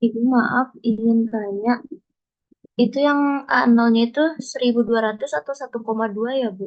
Ibu maaf, izin tanya. Itu yang A0-nya itu 1.200 atau 1,2 ya, Bu?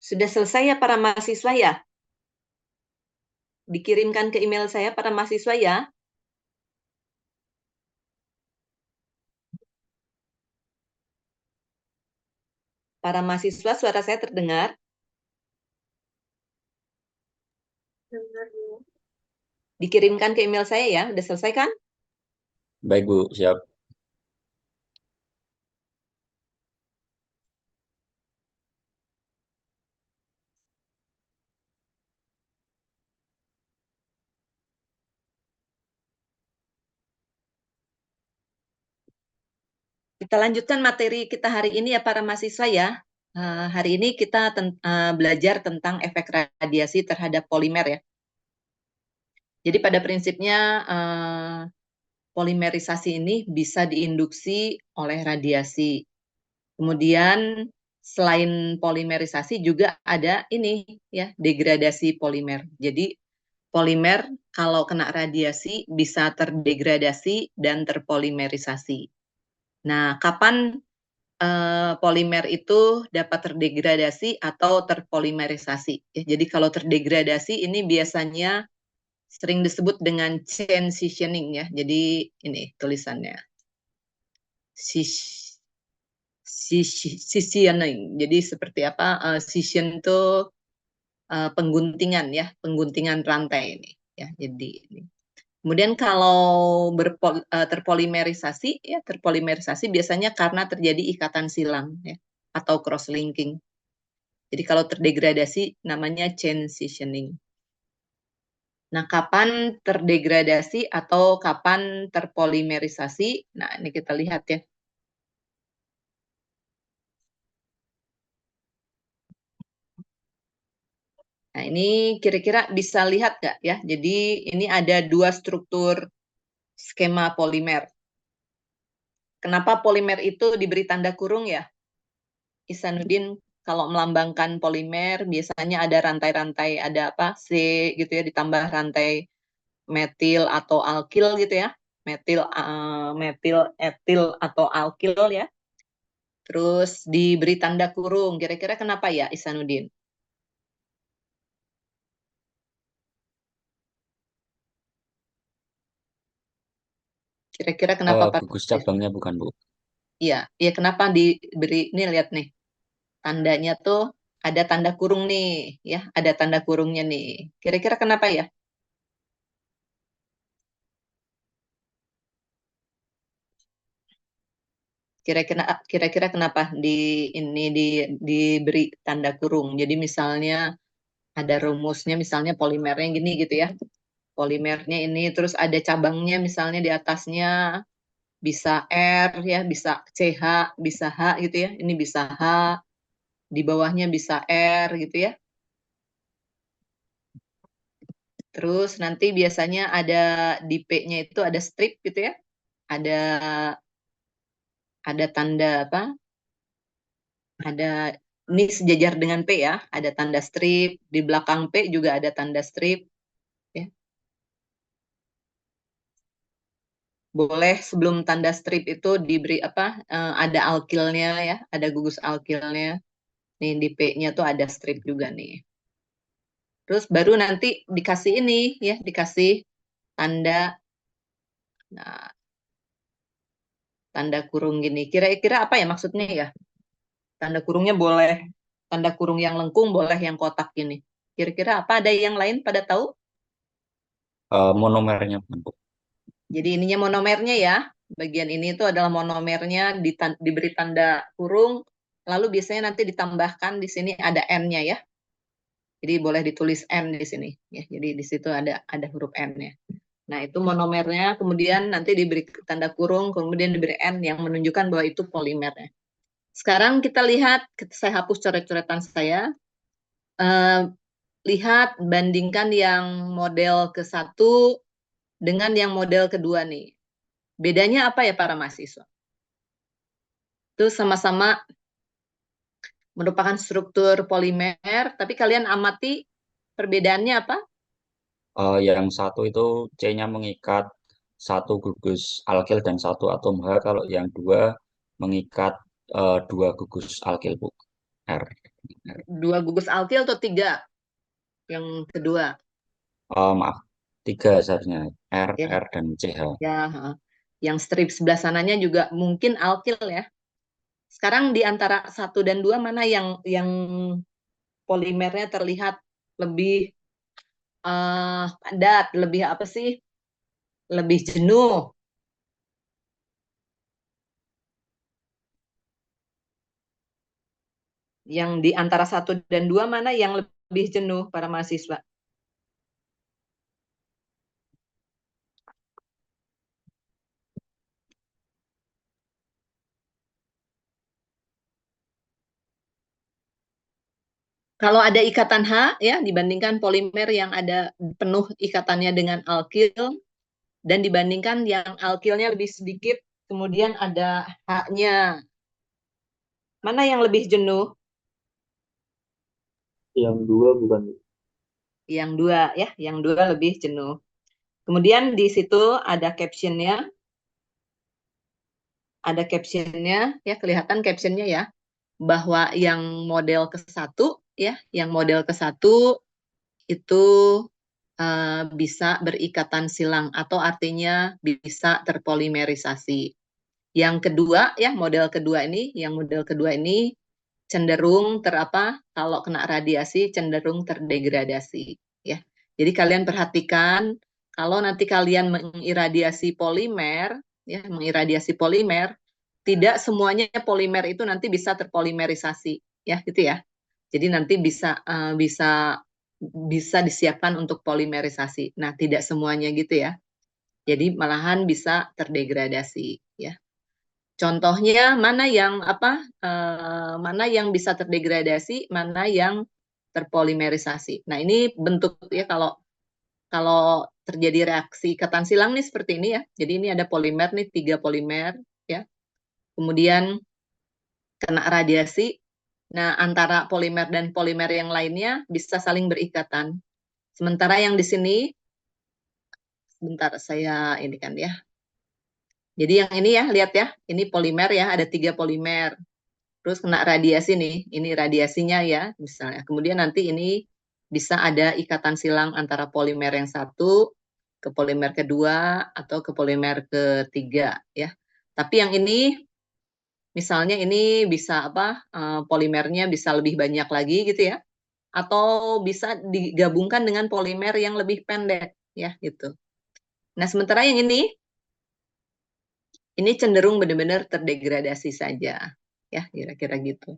Sudah selesai ya para mahasiswa ya? Dikirimkan ke email saya para mahasiswa ya? Para mahasiswa, suara saya terdengar? Dengar Bu. Dikirimkan ke email saya ya? Udah selesai kan? Baik, Bu. Siap. Kita lanjutkan materi kita hari ini ya para mahasiswa ya. Hari ini kita belajar tentang efek radiasi terhadap polimer ya. Jadi pada prinsipnya polimerisasi ini bisa diinduksi oleh radiasi. Kemudian selain polimerisasi juga ada ini ya, degradasi polimer. Jadi polimer kalau kena radiasi bisa terdegradasi dan terpolimerisasi. Nah, kapan polimer itu dapat terdegradasi atau terpolimerisasi? Ya, jadi kalau terdegradasi ini biasanya sering disebut dengan transitioning ya. Jadi ini tulisannya. Scissioning. Jadi seperti apa? Scission itu pengguntingan ya, pengguntingan rantai ini ya. Jadi ini. Kemudian kalau terpolimerisasi ya, terpolimerisasi biasanya karena terjadi ikatan silang ya atau cross linking. Jadi kalau terdegradasi namanya transitioning. Nah, kapan terdegradasi atau kapan terpolimerisasi? Nah, ini kita lihat ya. Nah, ini kira-kira bisa lihat nggak ya? Jadi ini ada dua struktur skema polimer. Kenapa polimer itu diberi tanda kurung ya? Ihsanuddin, kalau melambangkan polimer biasanya ada rantai-rantai, ada apa? C gitu ya, ditambah rantai metil atau alkil gitu ya. Metil, etil atau alkil ya. Terus diberi tanda kurung. Kira-kira kenapa ya, Ihsanuddin? Kira-kira kenapa Pak? Gugus cabangnya bukan, Bu. Iya, iya kenapa diberi, ini lihat nih, tandanya tuh ada tanda kurung nih, ya, ada tanda kurungnya nih. Kira-kira kenapa ya? Kira-kira kenapa ini diberi tanda kurung? Jadi misalnya ada rumusnya, misalnya polimernya gini gitu ya. Polimernya ini terus ada cabangnya misalnya di atasnya bisa R ya, bisa CH, bisa H gitu ya. Ini bisa H, di bawahnya bisa R gitu ya. Terus nanti biasanya ada di P-nya itu ada strip gitu ya. Ada tanda apa? Ada ini sejajar dengan P ya, ada tanda strip, di belakang P juga ada tanda strip ya. Boleh sebelum tanda strip itu diberi apa? Ada alkilnya ya, ada gugus alkilnya. Nih di P-nya tuh ada strip juga nih. Terus baru nanti dikasih ini ya, dikasih tanda nah, tanda kurung gini. Kira-kira apa ya maksudnya ya? Tanda kurungnya boleh tanda kurung yang lengkung, boleh yang kotak gini. Kira-kira apa, ada yang lain pada tahu? Monomernya bukan, Bu. Jadi ininya monomernya ya. Bagian ini itu adalah monomernya diberi tanda kurung, lalu biasanya nanti ditambahkan di sini ada N-nya ya. Jadi boleh ditulis N di sini ya. Jadi di situ ada huruf N-nya. Nah, itu monomernya, kemudian nanti diberi tanda kurung, kemudian diberi N yang menunjukkan bahwa itu polimernya. Sekarang kita lihat, saya hapus coret-coretan saya. Eh, Lihat, bandingkan yang model ke-1 dengan yang model kedua nih. Bedanya apa ya para mahasiswa? Itu sama-sama merupakan struktur polimer, tapi kalian amati perbedaannya apa? Yang satu itu C-nya mengikat satu gugus alkil dan satu atom H. Kalau yang dua mengikat dua gugus alkil, Bu. R. 2 gugus alkil atau 3 yang kedua? Maaf, 3 seharusnya. R, Ya, R, dan CH. ya. Yang strip sebelah sananya juga mungkin alkil ya. Sekarang di antara 1 dan 2 mana yang polimernya terlihat lebih padat, lebih apa sih? Lebih jenuh. Yang di antara 1 dan 2 mana yang lebih jenuh para mahasiswa? Kalau ada ikatan H ya dibandingkan polimer yang ada penuh ikatannya dengan alkil dan dibandingkan yang alkilnya lebih sedikit kemudian ada H-nya. Mana yang lebih jenuh? Yang 2 bukan. Yang 2 ya, yang 2 lebih jenuh. Kemudian di situ ada captionnya. Ada captionnya ya, kelihatan captionnya ya, bahwa yang model ke-1 ya, yang model ke-1 itu bisa berikatan silang atau artinya bisa terpolimerisasi. Yang kedua ya, model kedua ini cenderung kalau kena radiasi cenderung terdegradasi ya. Jadi kalian perhatikan kalau nanti kalian mengiradiasi polimer ya, tidak semuanya polimer itu nanti bisa terpolimerisasi ya, gitu ya. Jadi nanti bisa disiapkan untuk polimerisasi. Nah, tidak semuanya gitu ya. Jadi malahan bisa terdegradasi ya. Contohnya mana yang bisa terdegradasi, mana yang terpolimerisasi. Nah, ini bentuk ya kalau kalau terjadi reaksi ikatan silang nih seperti ini ya. Jadi ini ada polimer nih, 3 polimer ya. Kemudian kena radiasi. Nah, antara polimer dan polimer yang lainnya bisa saling berikatan. Sementara yang di sini, sebentar saya ini kan ya. Jadi yang ini ya, lihat ya, ini polimer ya, ada 3 polimer. Terus kena radiasi nih, ini radiasinya ya, misalnya. Kemudian nanti ini bisa ada ikatan silang antara polimer yang satu ke polimer kedua atau ke polimer ketiga ya. Tapi yang ini, misalnya ini bisa polimernya bisa lebih banyak lagi gitu ya, atau bisa digabungkan dengan polimer yang lebih pendek ya gitu. Nah sementara yang ini cenderung benar-benar terdegradasi saja ya, kira-kira gitu.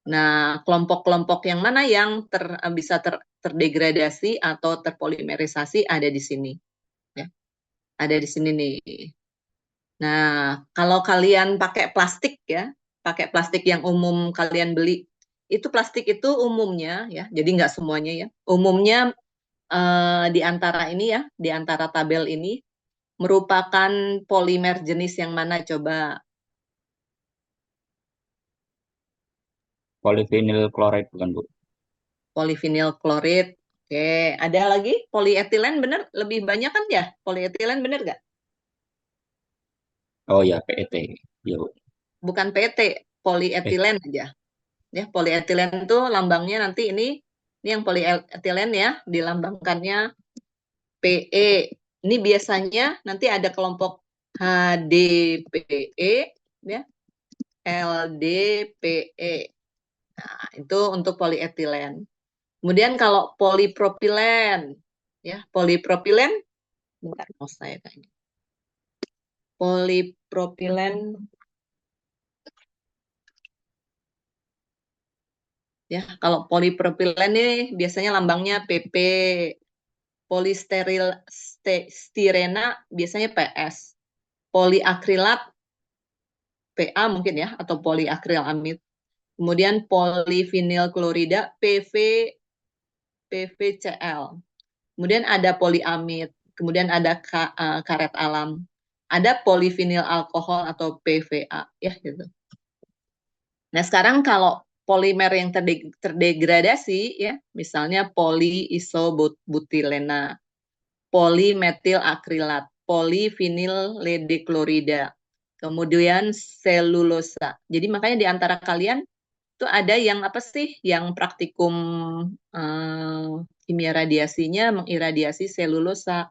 Nah, kelompok-kelompok yang mana yang bisa terdegradasi atau terpolimerisasi ada di sini. Ya. Ada di sini nih. Nah, kalau kalian pakai plastik ya, pakai plastik yang umum kalian beli, itu plastik itu umumnya ya, jadi nggak semuanya ya. Umumnya di antara ini ya, di antara tabel ini merupakan polimer jenis yang mana coba? Polyvinyl chloride bukan, Bu? Polivinyl klorid. Oke, ada lagi polietilen bener lebih banyak kan ya? Polietilen bener nggak? Oh ya, PET. Ya, Bu. Bukan PT, polietilen aja. Ya, polietilen itu lambangnya nanti ini yang polietilen ya, dilambangkannya PE. Ini biasanya nanti ada kelompok HDPE ya, LDPE. Nah, itu untuk polietilen. Kemudian kalau polipropilen, ya polipropilen, bentar mau saya tanya. Polipropilen, ya kalau polipropilen ini biasanya lambangnya PP, polisteril stirena biasanya PS, poliakrilat PA mungkin ya, atau poliakrilamid. Kemudian polivinil klorida PVCl. Kemudian ada poliamid, kemudian ada karet alam, ada polivinil alkohol atau PVA ya gitu. Nah, sekarang kalau polimer yang terdegradasi ya, misalnya poliisobutilena, polimetil akrilat, polivinil ledeklorida, kemudian selulosa. Jadi makanya di antara kalian itu ada yang apa sih, yang praktikum kimia radiasinya mengiradiasi selulosa.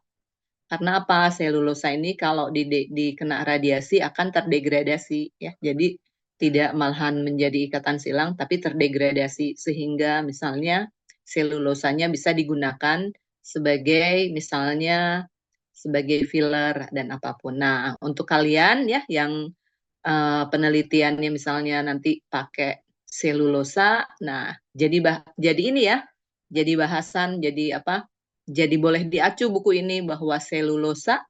Karena apa? Selulosa ini kalau dikena radiasi akan terdegradasi ya. Jadi tidak malahan menjadi ikatan silang tapi terdegradasi sehingga misalnya selulosanya bisa digunakan sebagai misalnya sebagai filler dan apapun. Nah, untuk kalian ya yang penelitiannya misalnya nanti pakai selulosa, nah jadi ini ya, jadi bahasan, jadi apa? Jadi boleh diacu buku ini bahwa selulosa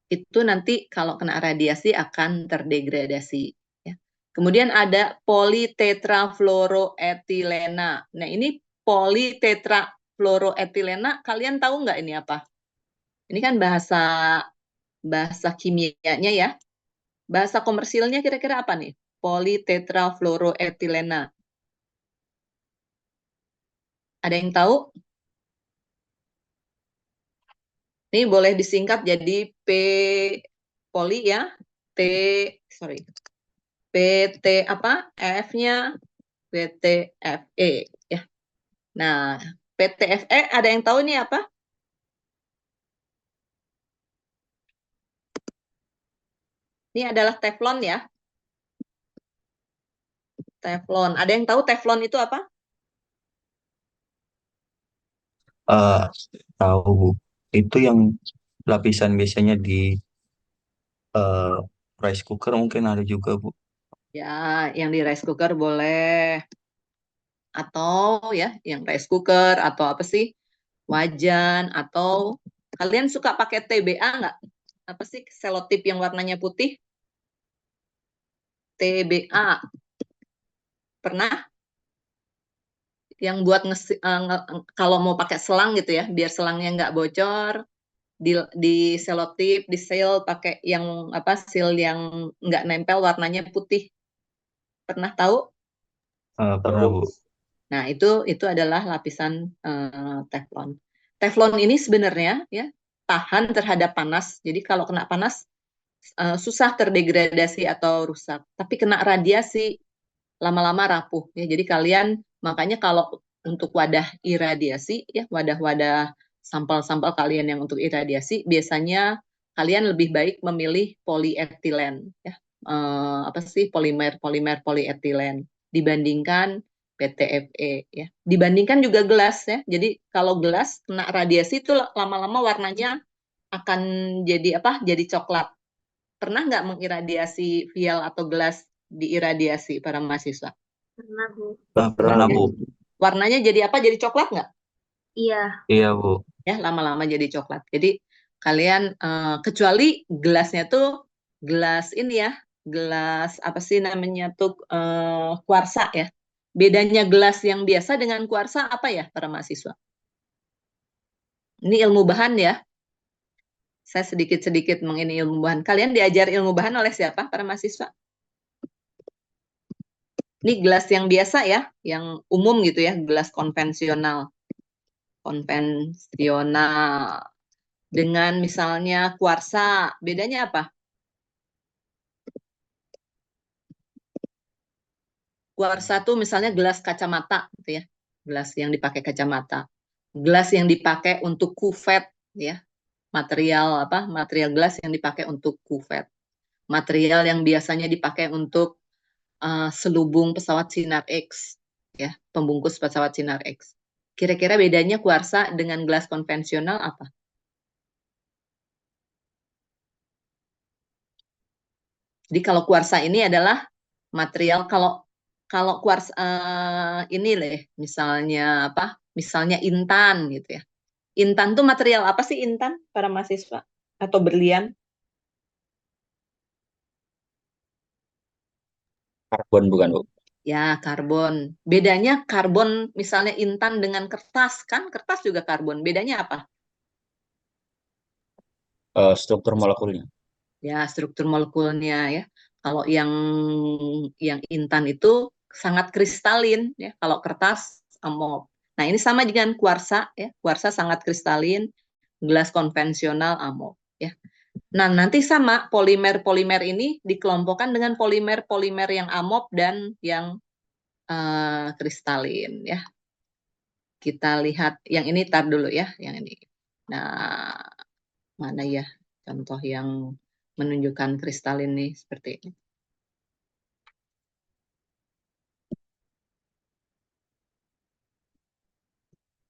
itu nanti kalau kena radiasi akan terdegradasi. Ya. Kemudian ada politetrafluoroetilena. Nah ini politetrafluoroetilena, kalian tahu nggak ini apa? Ini kan bahasa bahasa kimianya ya. Bahasa komersilnya kira-kira apa nih? Politetrafluoroetilena. Ada yang tahu? Ini boleh disingkat jadi P poli ya. T sorry. PT apa? F-nya PTFE ya. Nah, PTFE ada yang tahu nih apa? Ini adalah teflon ya. Teflon. Ada yang tahu teflon itu apa? Eh, tahu Bu. Itu yang lapisan biasanya di eh, rice cooker mungkin ada juga Bu. Ya, yang di rice cooker boleh. Atau ya, yang rice cooker atau apa sih? Wajan atau kalian suka pakai TBA nggak? Apa sih selotip yang warnanya putih? TBA. Pernah? Yang buat kalau mau pakai selang gitu ya, biar selangnya nggak bocor, di selotip, di seal pakai yang apa seal yang nggak nempel warnanya putih. Pernah tahu? Pernah Bu. Nah, itu adalah lapisan teflon. Teflon ini sebenarnya ya tahan terhadap panas. Jadi kalau kena panas susah terdegradasi atau rusak. Tapi kena radiasi lama-lama rapuh ya. Jadi kalian makanya kalau untuk wadah iradiasi ya, wadah-wadah sampel-sampel kalian yang untuk iradiasi biasanya kalian lebih baik memilih polietilen ya. Apa sih polimer polietilen dibandingkan PTFE ya. Dibandingkan juga gelas ya. Jadi kalau gelas kena radiasi itu lama-lama warnanya akan jadi apa? Jadi coklat. Pernah nggak mengiradiasi vial atau gelas diiradiasi para mahasiswa? Pernah, Bu. Pernah Bu. Warnanya jadi apa? Jadi coklat nggak? Iya. Iya Bu. Ya, lama-lama jadi coklat. Jadi kalian kecuali gelasnya tuh gelas ini ya, gelas apa sih namanya tuh kuarsa ya. Bedanya gelas yang biasa dengan kuarsa apa ya para mahasiswa? Ini ilmu bahan ya. Saya sedikit-sedikit mengini ilmu bahan. Kalian diajar ilmu bahan oleh siapa para mahasiswa? Ini gelas yang biasa ya, yang umum gitu ya, gelas konvensional. Konvensional. Dengan misalnya kuarsa, bedanya apa? Kuarsa tuh misalnya gelas kacamata gitu ya. Gelas yang dipakai kacamata. Gelas yang dipakai untuk kufet ya. Material apa? Material gelas yang dipakai untuk kufet. Material yang biasanya dipakai untuk selubung pesawat sinar X ya, pembungkus pesawat sinar X. Kira-kira bedanya kuarsa dengan gelas konvensional apa? Jadi kalau kuarsa ini adalah material kalau kalau kuarsa ini leh misalnya apa? Misalnya intan gitu ya. Intan tuh material apa sih intan para mahasiswa atau berlian? Karbon bukan Bu? Ya, karbon. Bedanya karbon misalnya intan dengan kertas kan? Kertas juga karbon. Bedanya apa? Struktur molekulnya. Ya, struktur molekulnya ya. Kalau yang intan itu sangat kristalin ya. Kalau kertas amorf. Nah, ini sama dengan kuarsa ya. Kuarsa sangat kristalin, gelas konvensional amorf ya. Nah, nanti sama polimer-polimer ini dikelompokkan dengan polimer-polimer yang amorf dan yang kristalin ya. Kita lihat yang ini tar dulu ya, yang ini. Nah, mana ya contoh yang menunjukkan kristalin nih seperti ini.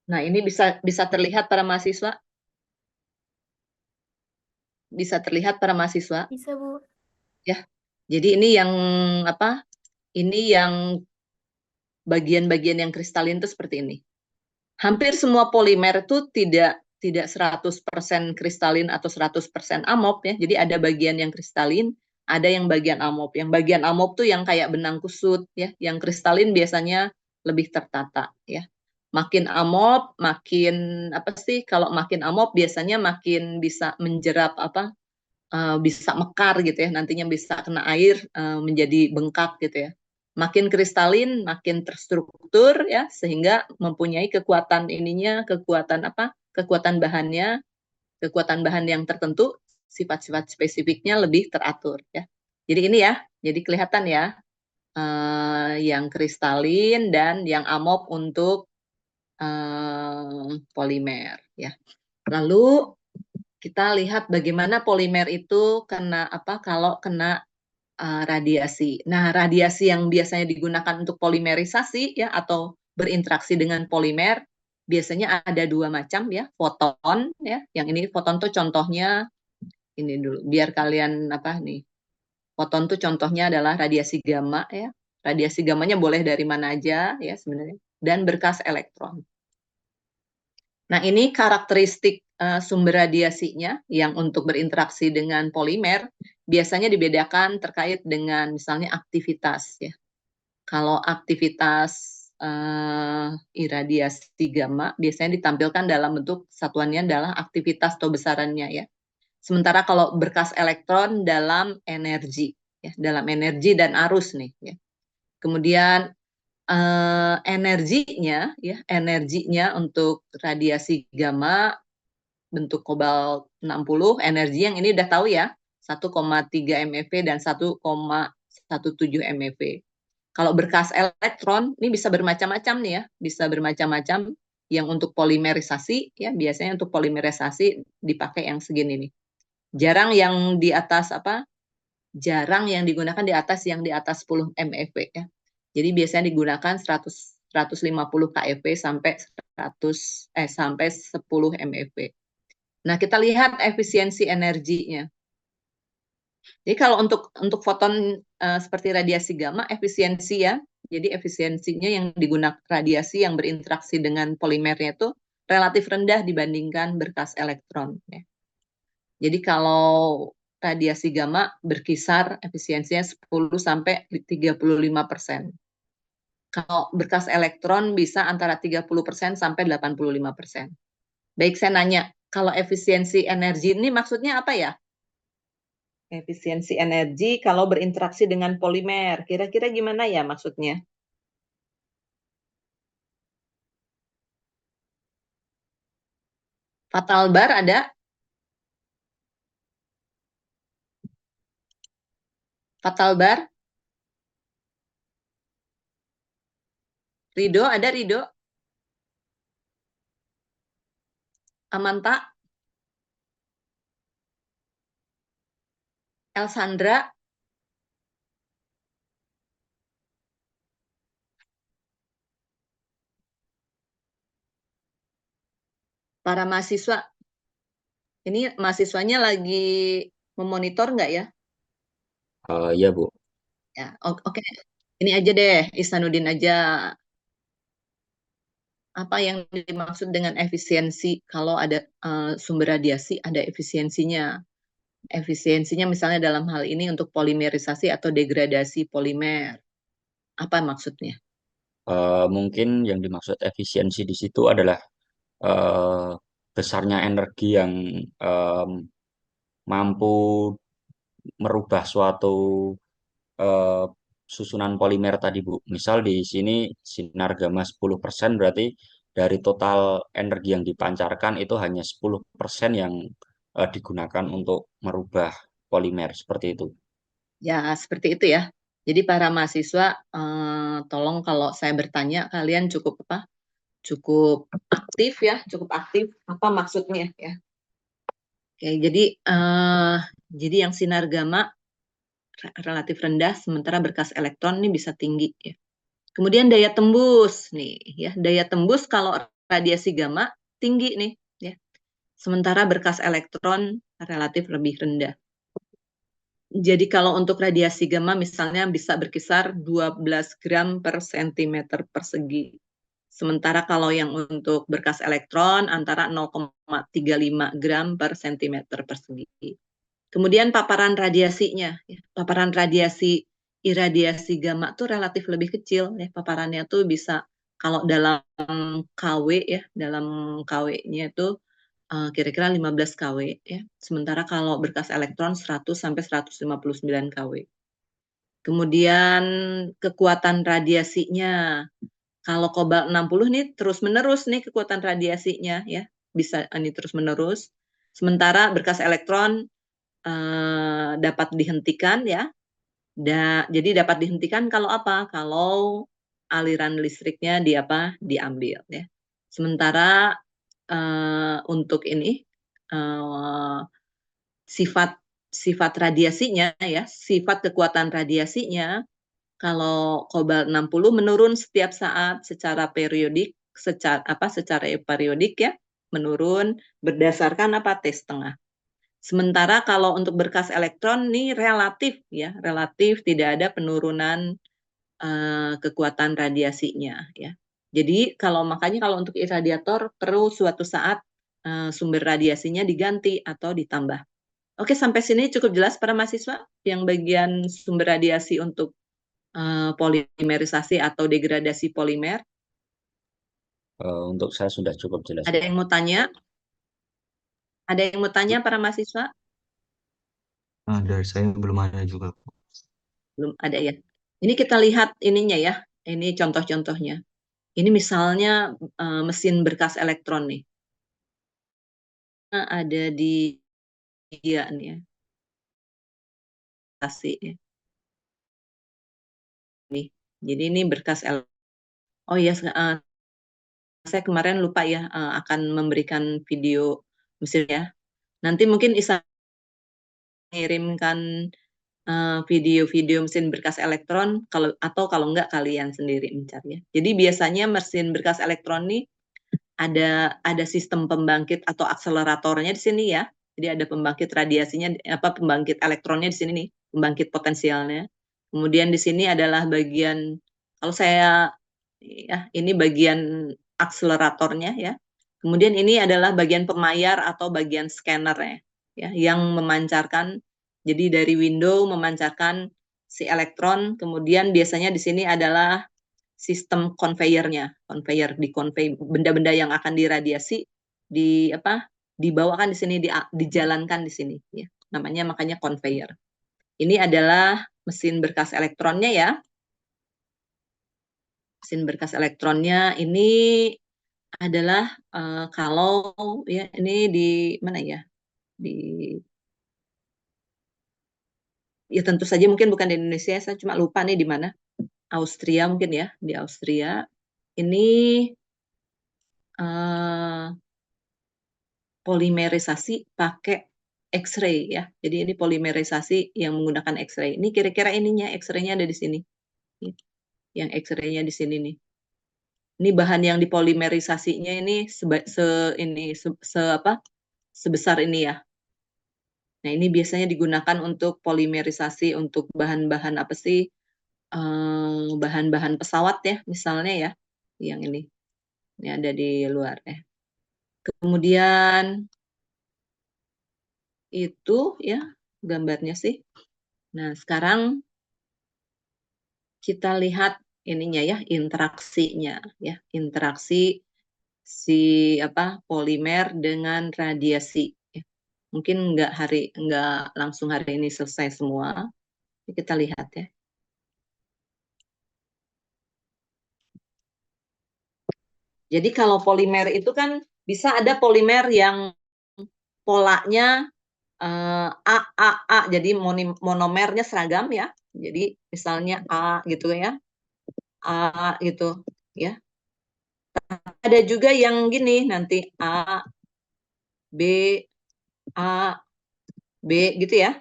Nah, ini bisa terlihat para mahasiswa? Bisa terlihat para mahasiswa? Bisa, Bu. Ya. Jadi ini yang apa? Ini yang bagian-bagian yang kristalin itu seperti ini. Hampir semua polimer itu tidak 100% kristalin atau 100% amorf ya. Jadi ada bagian yang kristalin, ada yang bagian amorf. Yang bagian amorf tuh yang kayak benang kusut ya. Yang kristalin biasanya lebih tertata ya. Makin amorf, makin apa sih? Kalau makin amorf biasanya makin bisa menjerap apa? Bisa mekar gitu ya. Nantinya bisa kena air menjadi bengkak gitu ya. Makin kristalin, makin terstruktur ya, sehingga mempunyai kekuatan ininya, kekuatan apa? Kekuatan bahannya, kekuatan bahan yang tertentu, sifat-sifat spesifiknya lebih teratur ya. Jadi ini ya, jadi kelihatan ya, yang kristalin dan yang amorf untuk polimer ya. Lalu kita lihat bagaimana polimer itu kena apa kalau kena radiasi. Nah, radiasi yang biasanya digunakan untuk polimerisasi ya atau berinteraksi dengan polimer biasanya ada dua macam ya, foton ya. Yang ini foton tuh contohnya ini dulu biar kalian apa nih. Foton tuh contohnya adalah radiasi gamma ya. Radiasi gammanya boleh dari mana aja ya sebenarnya dan berkas elektron. Nah, ini karakteristik sumber radiasinya yang untuk berinteraksi dengan polimer biasanya dibedakan terkait dengan misalnya aktivitas ya. Kalau aktivitas iradiasi gamma biasanya ditampilkan dalam bentuk satuannya adalah aktivitas atau besarannya ya. Sementara kalau berkas elektron dalam energi ya, dalam energi dan arus nih ya. Kemudian energinya untuk radiasi gamma bentuk kobalt 60, energi yang ini udah tahu ya, 1,3 MeV dan 1,17 MeV. Kalau berkas elektron ini bisa bermacam-macam nih ya, bisa bermacam-macam. Yang untuk polimerisasi ya, biasanya untuk polimerisasi dipakai yang segini nih. Jarang yang di atas apa? Jarang yang digunakan di atas 10 MeV ya. Jadi biasanya digunakan 150 keV sampai 10 MeV. Nah, kita lihat efisiensi energinya. Jadi kalau untuk foton seperti radiasi gamma efisiensi ya. Jadi efisiensinya yang digunakan radiasi yang berinteraksi dengan polimernya itu relatif rendah dibandingkan berkas elektron ya. Jadi kalau radiasi gamma berkisar efisiensinya 10 sampai 35%. Kalau berkas elektron bisa antara 30% sampai 85%. Baik, saya nanya, kalau efisiensi energi ini maksudnya apa ya? Efisiensi energi kalau berinteraksi dengan polimer. Kira-kira gimana ya maksudnya? Fatal bar ada? Fatal bar? Rido ada Rido? Amanta? Elsandra? Para mahasiswa? Ini mahasiswanya lagi memonitor nggak ya? Iya, Bu. Ya, oke. Ini aja deh, Ihsanuddin aja. Apa yang dimaksud dengan efisiensi? Kalau ada sumber radiasi, ada efisiensinya. Efisiensinya misalnya dalam hal ini untuk polimerisasi atau degradasi polimer. Apa maksudnya? Mungkin yang dimaksud efisiensi di situ adalah eh, besarnya energi yang em, mampu merubah suatu eh, susunan polimer tadi, Bu. Misal di sini sinar gamma 10% berarti dari total energi yang dipancarkan itu hanya 10% yang digunakan untuk merubah polimer seperti itu. Ya, seperti itu ya. Jadi para mahasiswa, tolong kalau saya bertanya, kalian cukup apa? Cukup aktif ya, cukup aktif. Apa maksudnya ya? Oke, jadi yang sinar gamma relatif rendah, sementara berkas elektron ini bisa tinggi ya. Kemudian daya tembus nih ya, daya tembus kalau radiasi gamma tinggi nih ya. Sementara berkas elektron relatif lebih rendah. Jadi kalau untuk radiasi gamma misalnya bisa berkisar 12 gram per sentimeter persegi. Sementara kalau yang untuk berkas elektron antara 0,35 gram per sentimeter persegi. Kemudian paparan radiasinya, ya. Paparan radiasi iradiasi gamma tuh relatif lebih kecil, ya. Paparannya tuh bisa kalau dalam KW ya, dalam KW-nya itu kira-kira 15 kW ya. Sementara kalau berkas elektron 100 sampai 159 kW. Kemudian kekuatan radiasinya. Kalau kobalt 60 nih terus-menerus nih kekuatan radiasinya ya. Bisa ini terus-menerus. Sementara berkas elektron dapat dihentikan ya. Jadi dapat dihentikan kalau apa? Kalau aliran listriknya diambil ya. Sementara untuk ini sifat sifat radiasinya ya, sifat kekuatan radiasinya kalau kobalt 60 menurun setiap saat secara periodik, secara periodik ya, menurun berdasarkan T setengah. Sementara kalau untuk berkas elektron ini relatif ya, relatif tidak ada penurunan kekuatan radiasinya ya. Jadi makanya kalau untuk iradiator perlu suatu saat sumber radiasinya diganti atau ditambah. Oke, sampai sini cukup jelas para mahasiswa yang bagian sumber radiasi untuk polimerisasi atau degradasi polimer. Untuk saya sudah cukup jelas. Ada yang mau tanya? Ada yang mau tanya para mahasiswa? Nah, dari saya belum ada juga. Belum ada ya. Ini kita lihat ininya ya. Ini contoh-contohnya. Ini misalnya mesin berkas elektron nih. Ada di dia nih ya. Kasih ya. Nih. Jadi ini berkas elektron. Oh iya, saya kemarin lupa ya akan memberikan video mesin ya. Nanti mungkin Isa mengirimkan video-video mesin berkas elektron atau kalau enggak kalian sendiri mencari ya. Jadi biasanya mesin berkas elektron ini ada sistem pembangkit atau akseleratornya di sini ya. Jadi ada pembangkit radiasinya pembangkit elektronnya di sini nih, pembangkit potensialnya. Kemudian di sini adalah bagian kalau saya ya ini bagian akseleratornya ya. Kemudian ini adalah bagian pemayar atau bagian scanner ya yang memancarkan. Jadi dari window memancarkan si elektron, kemudian biasanya di sini adalah sistem conveyor-nya, benda-benda yang akan diradiasi dibawakan di sini, dijalankan di sini ya. Namanya makanya conveyor. Ini adalah mesin berkas elektronnya ya. Mesin berkas elektronnya ini adalah kalau ya ini di mana ya? Ya tentu saja mungkin bukan di Indonesia, saya cuma lupa nih di mana. Austria mungkin ya, di Austria. Ini polimerisasi pakai X-ray ya. Jadi ini polimerisasi yang menggunakan X-ray. Ini kira-kira ininya X-ray-nya ada di sini. Yang X-ray-nya di sini nih. Ini bahan yang dipolimerisasinya ini sebesar ini ya. Nah, ini biasanya digunakan untuk polimerisasi untuk bahan-bahan apa sih? Bahan-bahan pesawat ya, misalnya ya. Yang ini. Ini ada di luar ya. Kemudian itu ya gambarnya sih. Nah, sekarang kita lihat ininya ya, interaksinya ya, interaksi si polimer dengan radiasi. Ya. Mungkin nggak langsung hari ini selesai semua. Kita lihat ya. Jadi kalau polimer itu kan bisa ada polimer yang polanya A, jadi monomernya seragam ya. Jadi misalnya A gitu ya, A gitu ya. Ada juga yang gini nanti A, B, A, B gitu ya.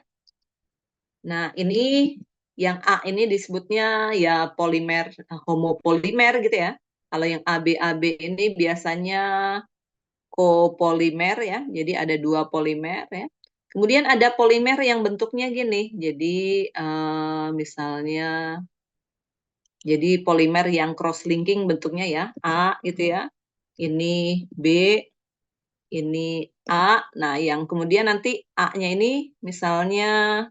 Nah ini yang A ini disebutnya ya polimer, homopolimer gitu ya. Kalau yang AB ini biasanya copolimer ya. Jadi ada 2 polimer ya. Kemudian ada polimer yang bentuknya gini. Jadi misalnya jadi polimer yang cross linking bentuknya ya, A gitu ya. Ini B, ini A. Nah, yang kemudian nanti A-nya ini misalnya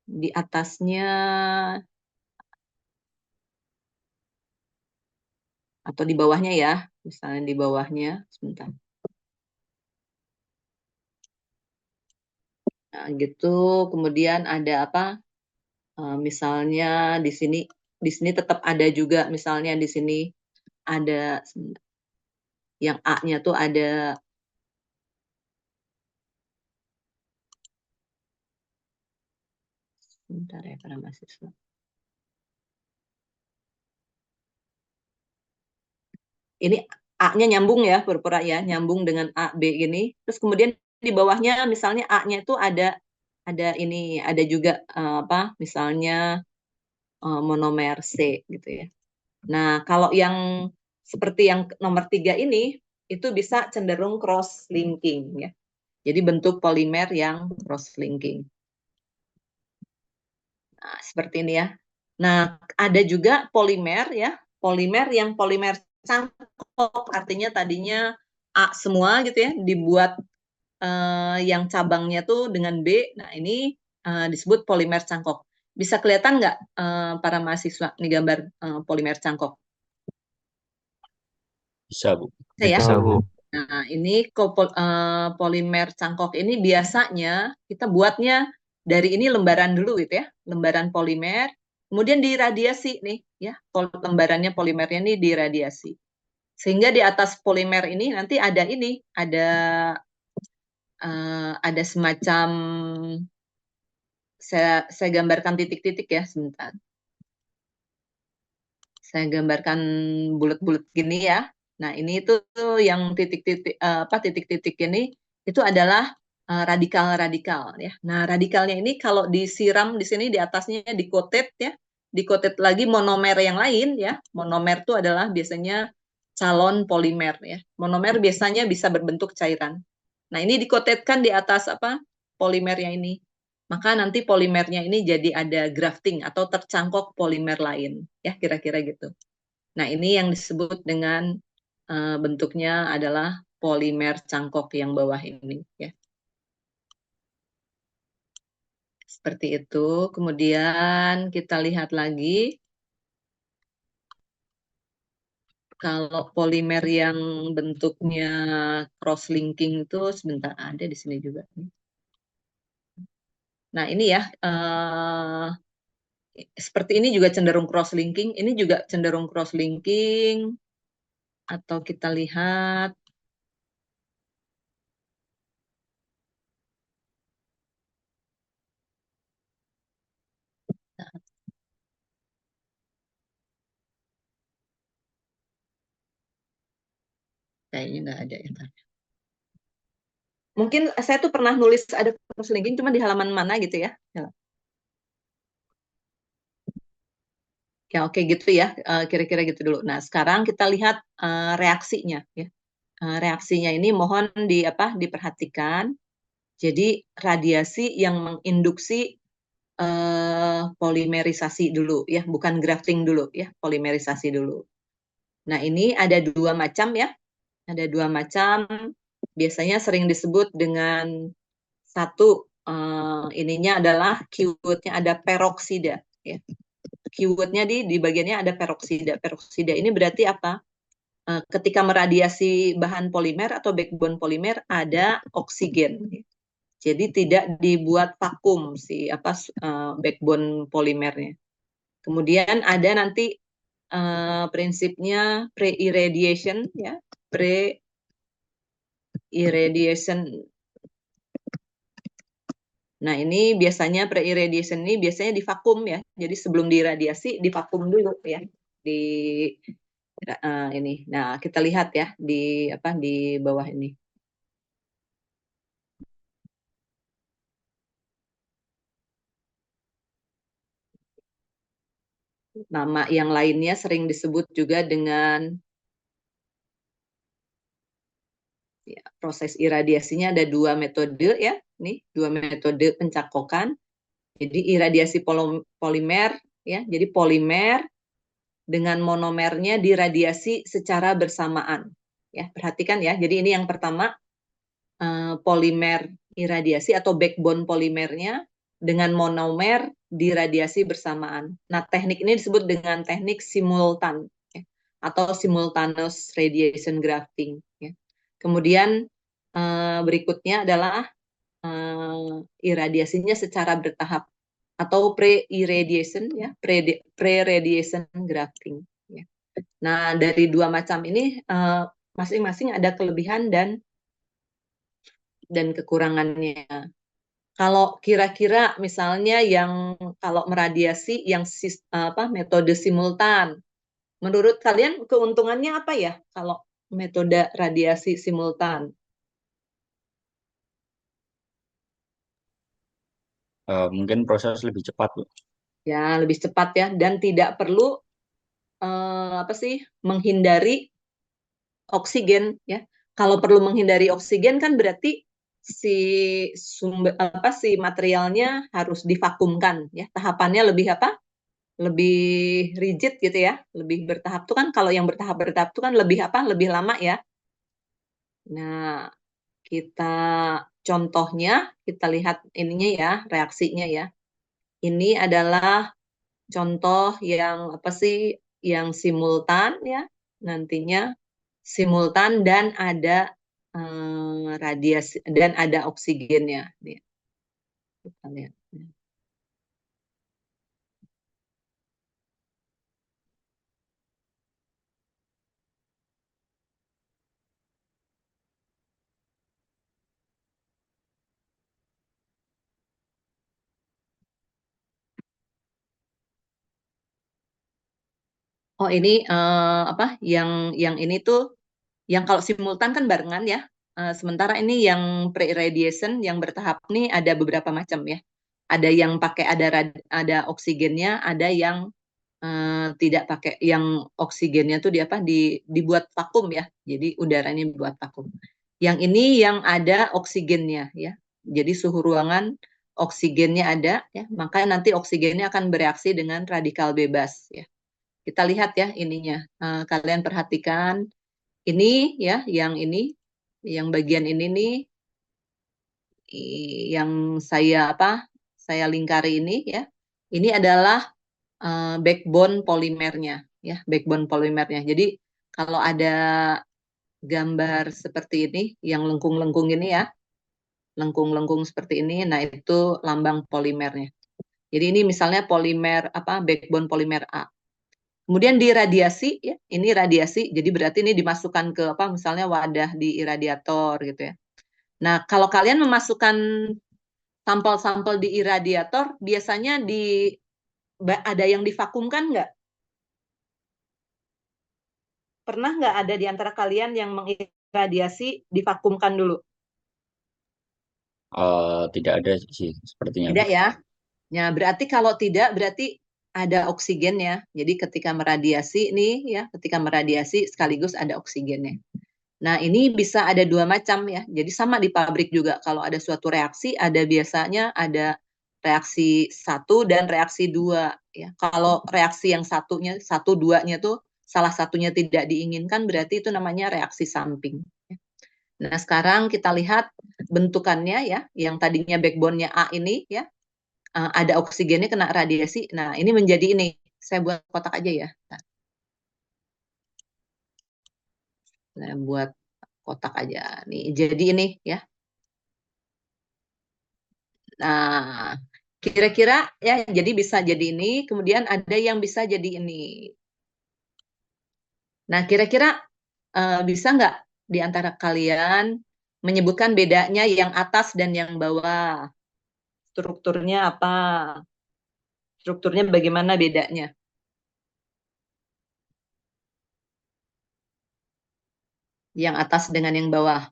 di atasnya atau di bawahnya ya, misalnya di bawahnya, sebentar. Nah, gitu. Kemudian ada apa? Misalnya di sini tetap ada juga, misalnya di sini ada yang A-nya tuh ada sebentar ya para mahasiswa. Ini A-nya nyambung ya, pura-pura ya, nyambung dengan A, B gini. Terus kemudian di bawahnya misalnya A-nya itu ada ini, ada juga apa? Misalnya monomer C gitu ya. Nah, kalau yang seperti yang nomor 3 ini itu bisa cenderung cross linking ya. Jadi bentuk polimer yang cross linking. Nah, seperti ini ya. Nah, ada juga polimer ya, polimer yang polimer cangkok, artinya tadinya A semua gitu ya, dibuat yang cabangnya tuh dengan B. Nah, ini disebut polimer cangkok. Bisa kelihatan nggak para mahasiswa ini gambar polimer cangkok? Bisa, Bu. Bisa ya? Bisa, Bu. Nah, ini polimer cangkok ini biasanya kita buatnya dari ini lembaran dulu gitu ya, lembaran polimer, kemudian diradiasi nih ya, lembarannya polimernya ini diradiasi. Sehingga di atas polimer ini nanti ada ini, ada semacam saya gambarkan titik-titik ya sebentar. Saya gambarkan bulat-bulat gini ya. Nah, ini itu yang titik-titik titik-titik ini itu adalah radikal-radikal ya. Nah, radikalnya ini kalau disiram di sini di atasnya dikotet ya, dikotet lagi monomer yang lain ya. Monomer itu adalah biasanya calon polimer ya. Monomer biasanya bisa berbentuk cairan. Nah, ini dikotetkan di atas apa? Polimernya ini. Maka nanti polimernya ini jadi ada grafting atau tercangkok polimer lain ya, kira-kira gitu. Nah, ini yang disebut dengan bentuknya adalah polimer cangkok yang bawah ini ya. Seperti itu. Kemudian kita lihat lagi kalau polimer yang bentuknya cross linking itu sebentar ada di sini juga. Nah, ini ya seperti ini juga cenderung cross linking, ini juga cenderung cross linking atau kita lihat kayaknya nggak ada ya. Mungkin saya tuh pernah nulis ada cross linking cuma di halaman mana gitu ya. Ya oke gitu ya, kira-kira gitu dulu. Nah, sekarang kita lihat reaksinya ya. Reaksinya ini mohon diperhatikan. Jadi radiasi yang menginduksi polimerisasi dulu ya, bukan grafting dulu ya, polimerisasi dulu. Nah, ini ada 2 macam ya. Ada 2 macam. Biasanya sering disebut dengan satu ininya adalah keywordnya ada peroksida ya. Keywordnya di bagiannya ada peroksida. Peroksida ini berarti apa? Ketika meradiasi bahan polimer atau backbone polimer ada oksigen. Jadi tidak dibuat vakum si backbone polimernya. Kemudian ada nanti prinsipnya pre-irradiation ya, pre-irradiation. Nah, ini biasanya pre-irradiation ini biasanya di vakum ya. Jadi sebelum diradiasi divakum dulu ya di ini. Nah, kita lihat ya di di bawah ini. Nama yang lainnya sering disebut juga dengan ya, proses iradiasinya ada dua metode ya. Nih, dua metode pencakokan. Jadi iradiasi polimer ya. Jadi polimer dengan monomernya diradiasi secara bersamaan. Ya, perhatikan ya. Jadi ini yang pertama polimer iradiasi atau backbone polimernya dengan monomer diradiasi bersamaan. Nah, teknik ini disebut dengan teknik simultan ya, atau simultaneous radiation grafting. Ya. Kemudian berikutnya adalah iradiasinya secara bertahap atau pre-irradiation ya, pre-radiation grafting. Ya. Nah, dari dua macam ini masing-masing ada kelebihan dan kekurangannya. Kalau kira-kira misalnya yang kalau meradiasi yang metode simultan, menurut kalian keuntungannya apa ya kalau metode radiasi simultan? Mungkin proses lebih cepat, Bu. Ya, lebih cepat ya dan tidak perlu menghindari oksigen ya. Kalau perlu menghindari oksigen kan berarti si materialnya harus divakumkan ya. Tahapannya lebih lebih rigid gitu ya, lebih bertahap tuh kan kalau yang bertahap tuh kan lebih lama ya. Nah, kita contohnya kita lihat ininya ya, reaksinya ya. Ini adalah contoh yang yang simultan ya. Nantinya simultan dan ada radiasi dan ada oksigennya. Nih, kita lihat. Oh ini yang ini tuh yang kalau simultan kan barengan ya. Sementara ini yang pre-irradiation yang bertahap nih ada beberapa macam ya. Ada yang pakai ada oksigennya, ada yang tidak pakai yang oksigennya tuh dibuat vakum ya. Jadi udaranya dibuat vakum. Yang ini yang ada oksigennya ya. Jadi suhu ruangan oksigennya ada ya, maka nanti oksigennya akan bereaksi dengan radikal bebas ya. Kita lihat ya ininya. Kalian perhatikan ini ya, yang bagian ini nih yang saya lingkari ini ya. Ini adalah backbone polimernya ya, backbone polimernya. Jadi kalau ada gambar seperti ini yang lengkung-lengkung ini ya, lengkung-lengkung seperti ini, nah itu lambang polimernya. Jadi ini misalnya polimer backbone polimer A. Kemudian diradiasi ya, ini radiasi, jadi berarti ini dimasukkan ke misalnya wadah di iradiator gitu ya. Nah, kalau kalian memasukkan sampel-sampel di iradiator, biasanya ada yang divakumkan nggak? Pernah nggak ada di antara kalian yang mengiradiasi divakumkan dulu? Tidak ada sih sepertinya, Bu. Tidak ya? Ya, berarti kalau tidak, berarti ada oksigennya. Jadi ketika meradiasi nih ya, ketika meradiasi sekaligus ada oksigennya. Nah, ini bisa ada dua macam ya. Jadi sama di pabrik juga. Kalau ada suatu reaksi, biasanya ada reaksi 1 dan reaksi 2. Ya. Kalau reaksi yang satu, duanya tuh salah satunya tidak diinginkan, berarti itu namanya reaksi samping. Nah, sekarang kita lihat bentukannya ya. Yang tadinya backbone-nya A ini ya, ada oksigennya kena radiasi. Nah, ini menjadi ini. Saya buat kotak aja ya. Saya buat kotak aja. Nih, jadi ini ya. Nah, kira-kira ya jadi bisa jadi ini, kemudian ada yang bisa jadi ini. Nah, kira-kira bisa nggak di antara kalian menyebutkan bedanya yang atas dan yang bawah? Strukturnya apa? Strukturnya bagaimana bedanya? Yang atas dengan yang bawah.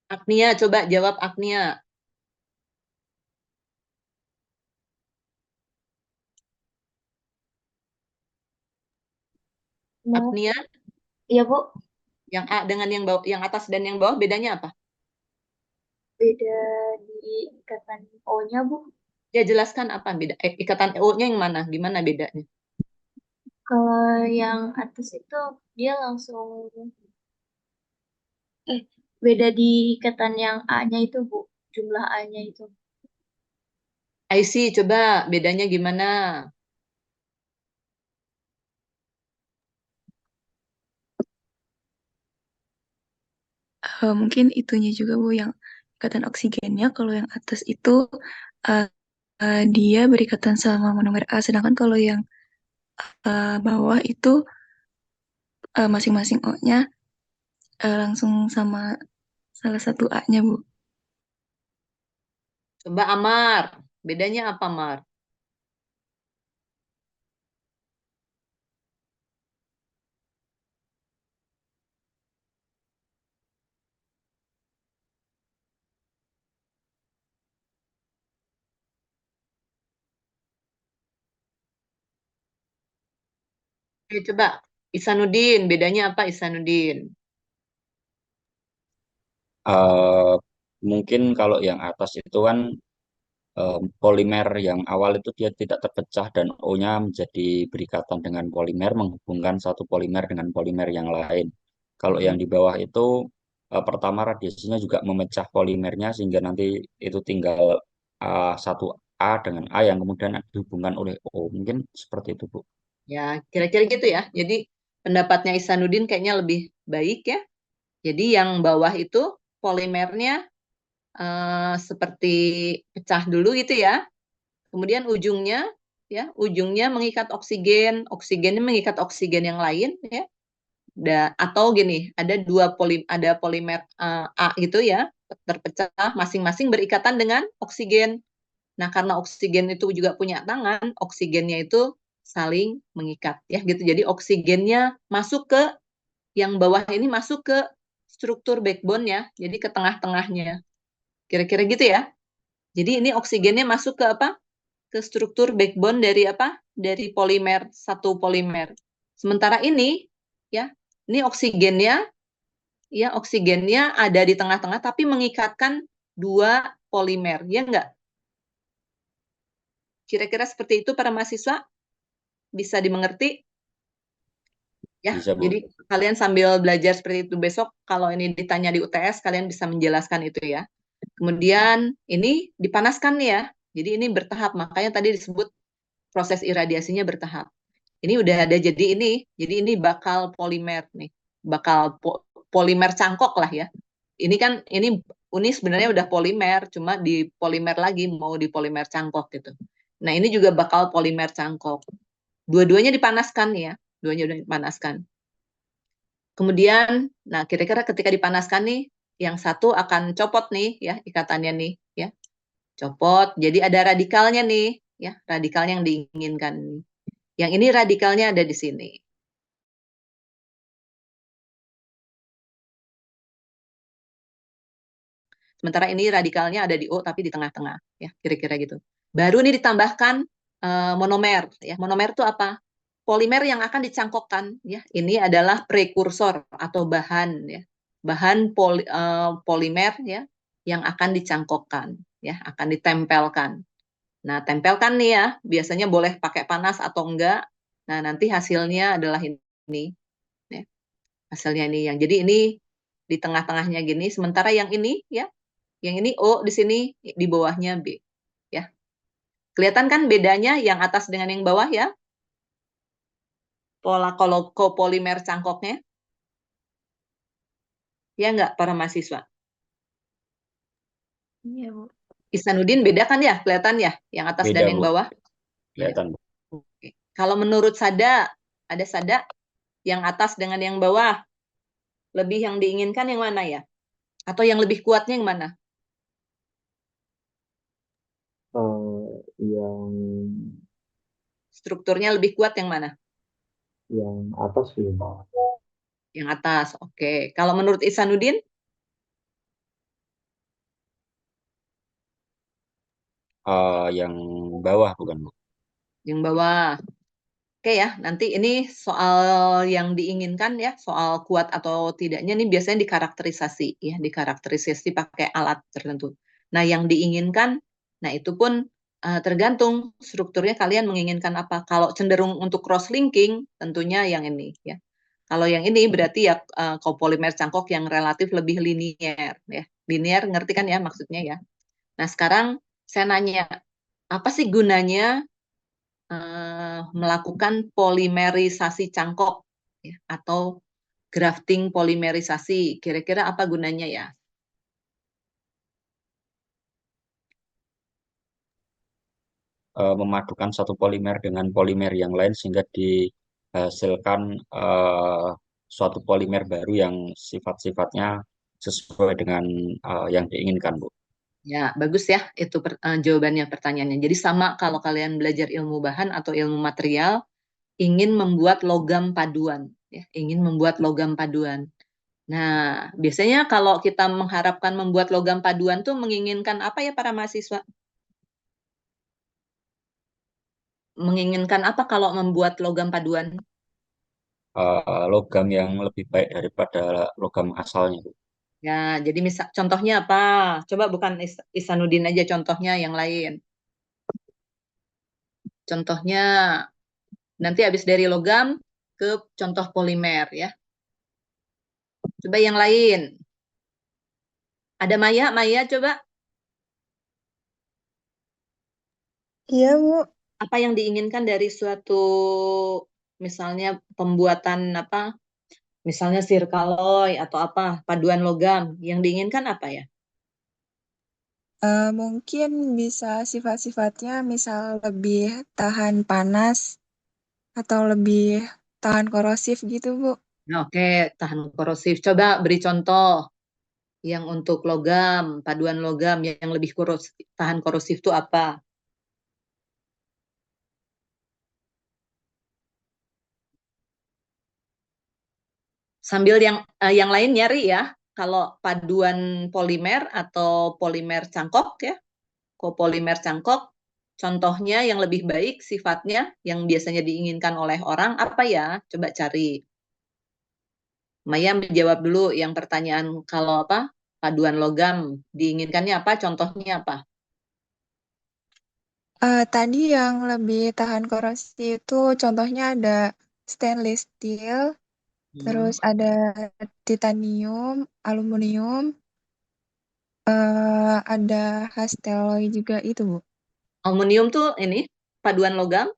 Agnia, coba jawab Agnia. Mau? Agnia, Iya, Bu. yang A dengan yang bawah, yang atas dan yang bawah bedanya apa? Beda di ikatan O-nya, Bu. Ya, jelaskan apa beda. Ikatan O-nya yang mana? Gimana bedanya? Kalau yang atas itu dia langsung beda di ikatan yang A-nya itu, Bu. Jumlah A-nya itu. IC, coba bedanya gimana? Mungkin itunya juga Bu yang ikatan oksigennya. Kalau yang atas itu uh, dia berikatan sama monomer A, sedangkan kalau yang bawah itu masing-masing O-nya langsung sama salah satu A-nya Bu. Coba Amar, bedanya apa, Amar? Coba Isanuddin, bedanya apa Isanuddin? Eh, mungkin kalau yang atas itu kan polimer yang awal itu dia tidak terpecah dan O-nya menjadi berikatan dengan polimer menghubungkan satu polimer dengan polimer yang lain. Kalau yang di bawah itu pertama radiasinya juga memecah polimernya sehingga nanti itu tinggal satu A dengan A yang kemudian dihubungkan oleh O. Mungkin seperti itu, Bu. Ya, kira-kira gitu ya. Jadi pendapatnya Isanuddin kayaknya lebih baik ya. Jadi yang bawah itu polimernya seperti pecah dulu gitu ya. Kemudian ujungnya mengikat oksigen, oksigennya mengikat oksigen yang lain ya. Atau gini, ada polimer A gitu ya, terpecah masing-masing berikatan dengan oksigen. Nah, karena oksigen itu juga punya tangan, oksigennya itu saling mengikat ya gitu. Jadi oksigennya masuk ke yang bawah ini masuk ke struktur backbone ya. Jadi ke tengah-tengahnya. Kira-kira gitu ya. Jadi ini oksigennya masuk ke apa? Ke struktur backbone dari apa? Dari polimer, satu polimer. Sementara ini ya, ini oksigennya ada di tengah-tengah tapi mengikatkan dua polimer, ya enggak? Kira-kira seperti itu para mahasiswa bisa dimengerti? Ya, Bisa, Bu. jadi kalian sambil belajar seperti itu besok kalau ini ditanya di UTS kalian bisa menjelaskan itu ya. Kemudian ini dipanaskan nih ya. Jadi ini bertahap, makanya tadi disebut proses iradiasinya bertahap. Ini udah ada jadi ini bakal polimer nih. Bakal polimer cangkok lah ya. Ini sebenarnya udah polimer, cuma di polimer lagi mau di polimer cangkok gitu. Nah, ini juga bakal polimer cangkok. Dua-duanya dipanaskan ya. Duanya udah dipanaskan. Kemudian, nah kira-kira ketika dipanaskan nih, yang satu akan copot nih ya ikatannya nih ya. Copot, jadi ada radikalnya nih ya, radikalnya yang diinginkan. Yang ini radikalnya ada di sini. Sementara ini radikalnya ada di O tapi di tengah-tengah ya, kira-kira gitu. Baru ini ditambahkan monomer ya. Monomer itu apa? Polimer yang akan dicangkokkan ya. Ini adalah prekursor atau bahan ya. Bahan polimer ya yang akan dicangkokkan ya, akan ditempelkan. Nah, tempelkan nih ya. Biasanya boleh pakai panas atau enggak. Nah, nanti hasilnya adalah ini ya. Hasilnya ini yang jadi ini di tengah-tengahnya gini, sementara yang ini ya, yang ini O di sini, di bawahnya B. Ya. Kelihatan kan bedanya yang atas dengan yang bawah ya? Pola kalau kopolimer cangkoknya. Ya nggak para mahasiswa? Iya, Bu. Ihsanuddin beda kan ya, kelihatan ya, yang atas Beda, dan yang Bu. bawah? Kelihatan, Bu. Oke. Kalau menurut Sada, ada Sada yang atas dengan yang bawah, lebih yang diinginkan yang mana ya? Atau yang lebih kuatnya yang mana? Yang Strukturnya lebih kuat yang mana? atas sih. Yang atas, oke. Kalau menurut Ihsanuddin? Yang bawah bukan, Bu? Yang bawah. Oke ya, nanti ini soal yang diinginkan ya, soal kuat atau tidaknya ini biasanya dikarakterisasi ya, dikarakterisasi pakai alat tertentu. Nah, yang diinginkan, nah itu pun tergantung strukturnya kalian menginginkan apa. Kalau cenderung untuk cross linking, tentunya yang ini ya. Kalau yang ini berarti ya copolymer cangkok yang relatif lebih linier ya. Linier ngerti kan ya maksudnya ya. Nah, sekarang saya nanya, apa sih gunanya melakukan polimerisasi cangkok ya, atau grafting polimerisasi? Kira-kira apa gunanya ya? Memadukan satu polimer dengan polimer yang lain sehingga dihasilkan suatu polimer baru yang sifat-sifatnya sesuai dengan yang diinginkan, Bu. Ya, bagus ya itu jawabannya pertanyaannya. Jadi sama kalau kalian belajar ilmu bahan atau ilmu material, ingin membuat logam paduan, ya, ingin membuat logam paduan. Nah, biasanya kalau kita mengharapkan membuat logam paduan tuh menginginkan apa ya para mahasiswa? Menginginkan apa kalau membuat logam paduan? Logam yang lebih baik daripada logam asalnya, Bu. Ya, jadi misal contohnya apa? Coba bukan Ihsanuddin aja contohnya yang lain. Contohnya nanti habis dari logam ke contoh polimer ya. Coba yang lain. Ada Maya, Maya coba Iya, Bu. apa yang diinginkan dari suatu misalnya pembuatan apa? Misalnya sirkaloy atau apa, paduan logam. Yang diinginkan apa ya? Mungkin bisa sifat-sifatnya misal lebih tahan panas atau lebih tahan korosif gitu, Bu. Nah, oke, tahan korosif. Coba beri contoh yang untuk logam, paduan logam yang lebih tahan korosif itu apa? Sambil yang lain nyari ya. Kalau paduan polimer atau polimer cangkok ya, copolymer cangkok, contohnya yang lebih baik sifatnya yang biasanya diinginkan oleh orang apa ya? Coba cari. Maya menjawab dulu yang pertanyaan kalau apa? Paduan logam diinginkannya apa? Contohnya apa? Tadi yang lebih tahan korosi itu contohnya ada stainless steel, Hmm. terus ada titanium, aluminium, ada hastelloy juga itu, Bu. Aluminium tuh ini paduan logam.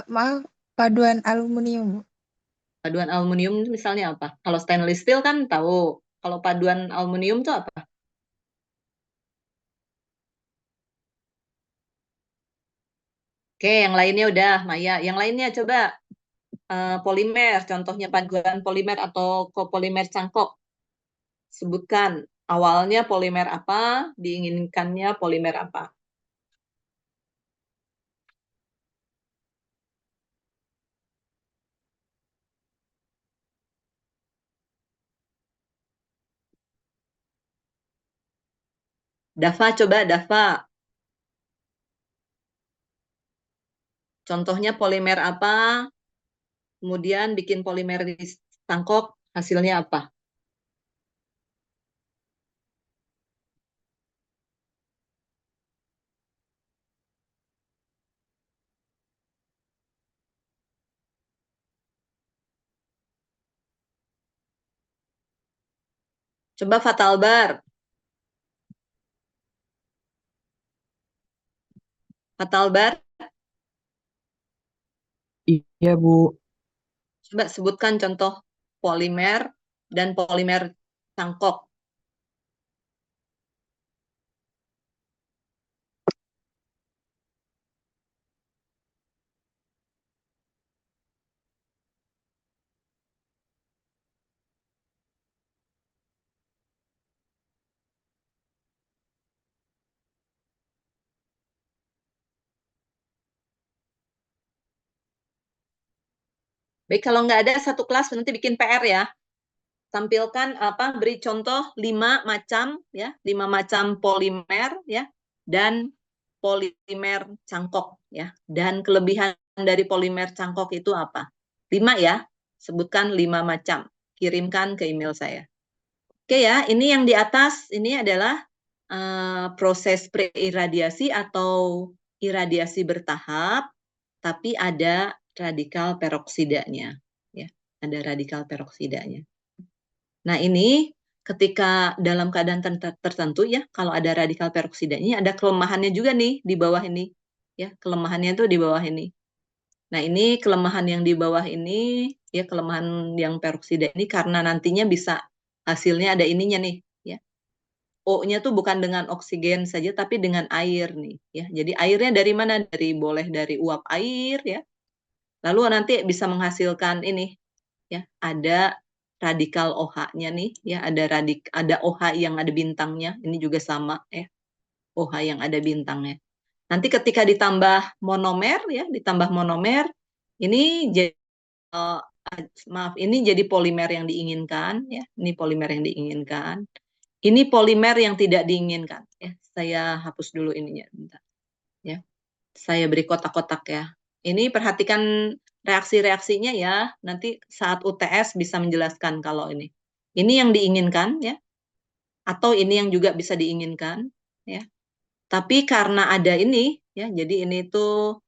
Maaf, paduan aluminium, Bu. Paduan aluminium itu misalnya apa? Kalau stainless steel kan tahu. Kalau paduan aluminium tuh apa? Oke, yang lainnya udah, Maya. Yang lainnya coba polimer, contohnya paduan polimer atau copolymer cangkok. Sebutkan awalnya polimer apa, diinginkannya polimer apa. Dava, coba Dava. Contohnya polimer apa, kemudian bikin polimer di cangkok, hasilnya apa? Coba Fatalbar. Fatalbar, Iya, Bu. coba sebutkan contoh polimer dan polimer cangkok. Baik, kalau nggak ada satu kelas nanti bikin PR ya. Tampilkan beri contoh 5 macam ya, 5 macam polimer ya dan polimer cangkok ya. Dan kelebihan dari polimer cangkok itu apa? 5 ya. Sebutkan 5 macam. Kirimkan ke email saya. Oke ya, ini yang di atas ini adalah proses pre-iradiasi atau iradiasi bertahap, tapi ada radikal peroksidanya ya. Ada radikal peroksidanya. Nah, ini ketika dalam keadaan tertentu ya, kalau ada radikal peroksidanya, ada kelemahannya juga nih di bawah ini. Ya, kelemahannya tuh di bawah ini. Nah, ini kelemahan yang di bawah ini, ya kelemahan yang peroksida ini karena nantinya bisa hasilnya ada ininya nih, ya. O-nya tuh bukan dengan oksigen saja, tapi dengan air nih, ya. Jadi airnya dari mana? Boleh dari uap air, ya. Lalu nanti bisa menghasilkan ini, ya. Ada radikal OH-nya nih, ya. Ada OH yang ada bintangnya, ini juga sama, ya. OH yang ada bintangnya. Nanti ketika ditambah monomer, ya, ditambah monomer, ini jadi ini jadi polimer yang diinginkan, ya. Ini polimer yang diinginkan. Ini polimer yang tidak diinginkan, ya. Saya hapus dulu ininya, bentar. Ya. Saya beri kotak-kotak ya. Ini perhatikan reaksi-reaksinya ya. Nanti saat UTS bisa menjelaskan kalau ini. Ini yang diinginkan ya. Atau ini yang juga bisa diinginkan ya. Tapi karena ada ini ya, jadi ini tuh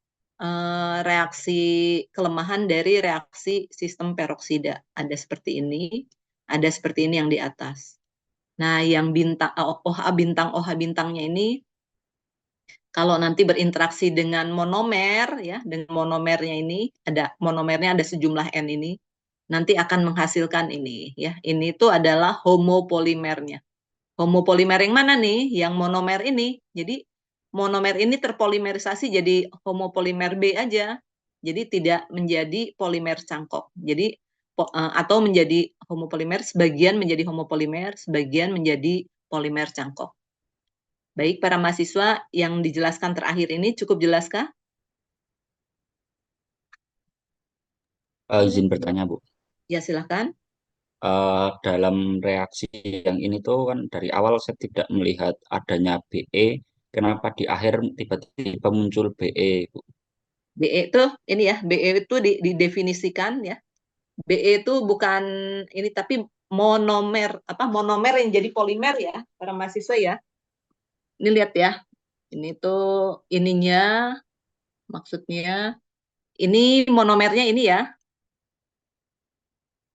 reaksi kelemahan dari reaksi sistem peroksida. Ada seperti ini, ada seperti ini yang di atas. Nah, yang OH bintangnya ini kalau nanti berinteraksi dengan monomer ya, dengan monomernya ini monomernya ada sejumlah N ini, nanti akan menghasilkan ini ya. Ini tuh adalah homopolimernya. Homopolimer yang mana nih? Yang monomer ini. Jadi monomer ini terpolimerisasi jadi homopolimer B aja. Jadi tidak menjadi polimer cangkok. Jadi atau menjadi homopolimer, sebagian menjadi homopolimer, sebagian menjadi polimer cangkok. Baik, para mahasiswa yang dijelaskan terakhir ini cukup jelaskah? Izin bertanya, Bu. Ya, silakan. Dalam reaksi yang ini tuh kan dari awal saya tidak melihat adanya BE, kenapa di akhir tiba-tiba muncul BE, Bu? BE itu ini ya, BE itu didefinisikan ya. BE itu bukan ini tapi monomer monomer yang jadi polimer ya, para mahasiswa ya. Ini lihat ya. Ini tuh ininya maksudnya ini monomernya ini ya.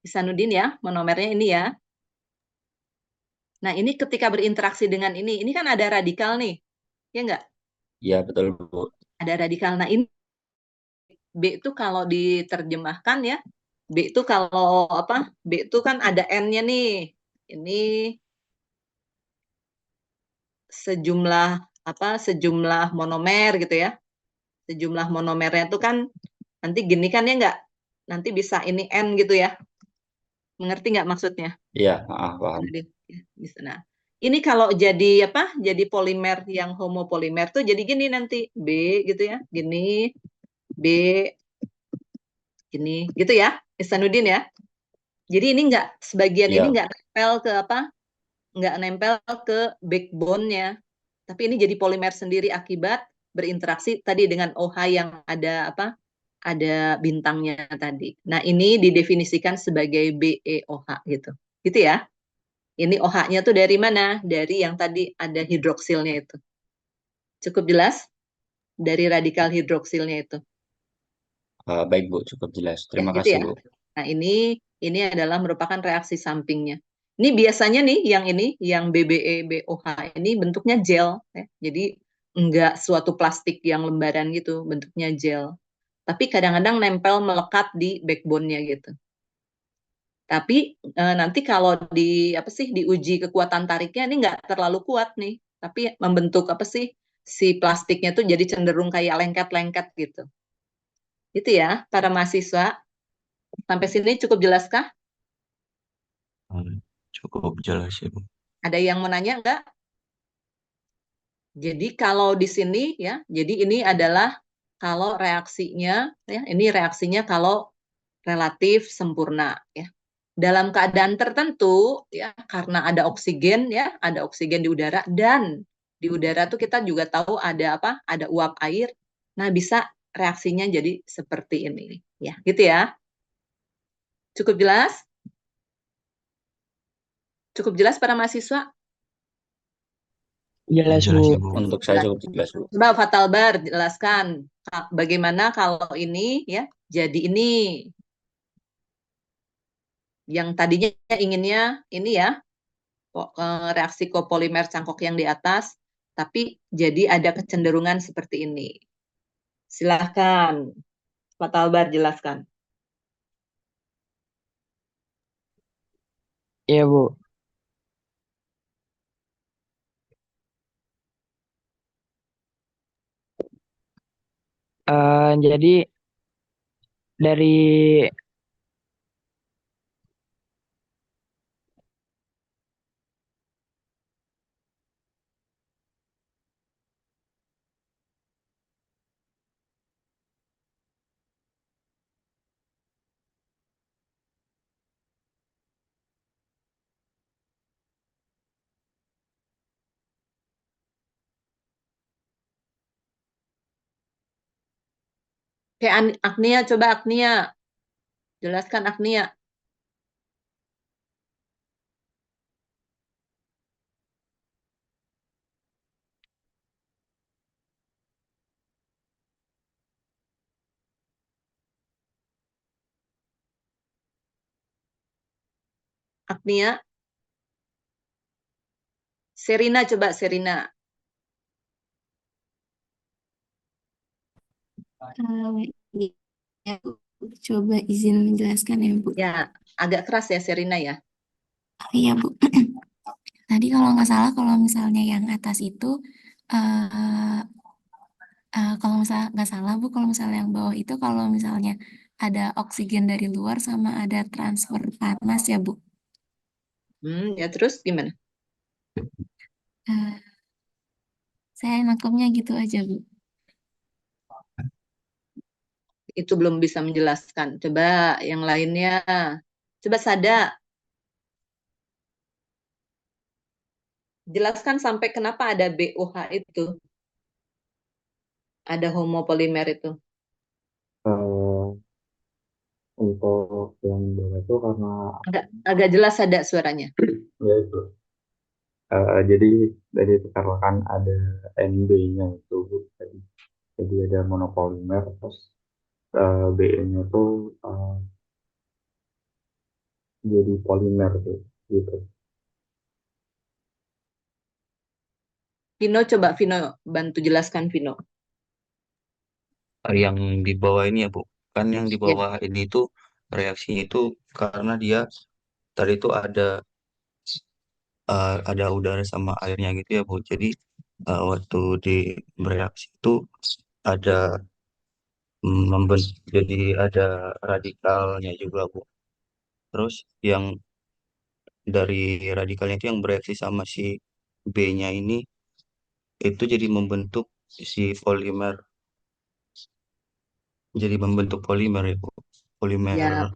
Ihsanuddin ya, monomernya ini ya. Nah, ini ketika berinteraksi dengan ini kan ada radikal nih. Ya enggak? Ya, betul, Bu. Ada radikal. Nah, ini B itu kalau diterjemahkan ya, B itu kalau B itu kan ada N-nya nih. Ini sejumlah monomer gitu ya. Sejumlah monomernya itu kan nanti gini kan ya enggak? Nanti bisa ini N gitu ya. Mengerti nggak maksudnya? Iya, paham. Bisa. Nah, ini kalau jadi Jadi polimer yang homopolimer tuh jadi gini nanti B gitu ya. Gini B gini gitu ya. Ihsanuddin ya. Jadi ini enggak sebagian ini enggak nempel ke enggak nempel ke backbone-nya. Tapi ini jadi polimer sendiri akibat berinteraksi tadi dengan OH yang ada ada bintangnya tadi. Nah, ini didefinisikan sebagai BeOH gitu. Gitu ya. Ini OH-nya tuh dari mana? Dari yang tadi ada hidroksilnya itu. Cukup jelas? Dari radikal hidroksilnya itu. Baik, Bu, cukup jelas. Terima gitu kasih, ya. Bu. Nah, ini adalah merupakan reaksi sampingnya. Ini biasanya nih yang BBE BOH ini bentuknya gel ya. Jadi enggak suatu plastik yang lembaran gitu, bentuknya gel. Tapi kadang-kadang nempel melekat di backbone-nya gitu. Tapi nanti kalau diuji kekuatan tariknya ini nggak terlalu kuat nih, tapi membentuk si plastiknya tuh jadi cenderung kayak lengket-lengket gitu. Itu ya para mahasiswa. Sampai sini cukup jelas kah? Cukup jelas ya, Bu. Ada yang mau nanya nggak? Jadi kalau di sini ya, jadi ini adalah kalau reaksinya ya, ini reaksinya kalau relatif sempurna ya. Dalam keadaan tertentu ya, karena ada oksigen ya, ada oksigen di udara dan di udara tuh kita juga tahu ada apa? Ada uap air. Nah, bisa reaksinya jadi seperti ini ya, gitu ya. Cukup jelas? Cukup jelas para mahasiswa? Jelas, Jelas Bu. ya, Bu. Untuk saya cukup jelas, Bu. Coba Fatalbar jelaskan bagaimana kalau ini ya jadi ini yang tadinya inginnya ini ya reaksi kopolimer cangkok yang di atas, tapi jadi ada kecenderungan seperti ini. Silahkan Fatalbar jelaskan. Iya, Bu. Jadi dari Oke, Agnia, coba Agnia. Jelaskan Agnia. Agnia. Serina, coba Serina. Ya, Bu. Coba izin menjelaskan ya, Bu. Ya, agak keras ya Serina ya. Iya, Bu. Tadi kalau nggak salah, kalau misalnya yang atas itu, eh kalau misalnya nggak salah, Bu, kalau misalnya yang bawah itu, kalau misalnya ada oksigen dari luar sama ada transfer panas ya, Bu. Ya terus gimana? Eh, saya nangkepnya gitu aja, Bu. Itu belum bisa menjelaskan. Coba yang lainnya. Coba Sada. Jelaskan sampai kenapa ada BOH itu. Ada homopolimer itu. eh, untuk yang bawah itu karena Agak jelas ada suaranya. ya itu. Jadi dari dikarenakan ada NB-nya itu, Bu. Jadi ada monopolimer, terus BE-nya itu jadi polimer tuh, gitu. Vino, coba Vino bantu jelaskan Vino. Yang di bawah ini ya, Bu. Kan yang di Ya. bawah ini tuh reaksinya itu karena dia tadi itu ada udara sama airnya gitu ya, Bu. Jadi waktu di bereaksi itu ada jadi ada radikalnya juga, Bu. Terus yang dari radikalnya itu yang bereaksi sama si B-nya ini itu jadi membentuk si polimer, jadi membentuk polimer ya, Bu. Polimer Ya,